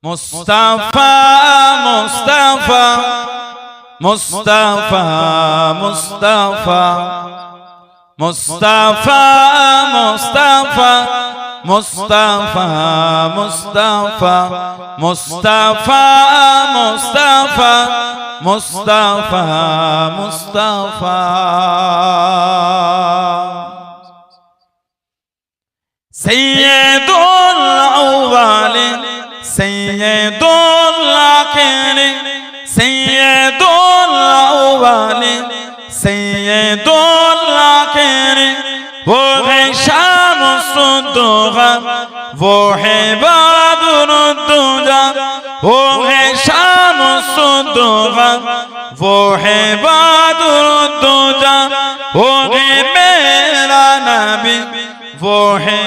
মুস্তাফা মুস্তাফা মুস্তাফা মুস্তাফা মুস্তাফা মুস্তাফা মুস্তাফা মুস্তাফা মুস্তাফা মুস্তাফা মুস্তাফা মুস্তাফা সাইয়্যিদুল আউয়ালিন সাইয়্যিদুল আখিরিন সাইয়্যিদুল আউয়ালিন সাইয়্যিদুল আখিরিন वो है शामुद्दुहा वो है बदरुद्दुजा वो है शामुद्दुहा वो है बदरुद्दुजा वो है मेरा नबी वो है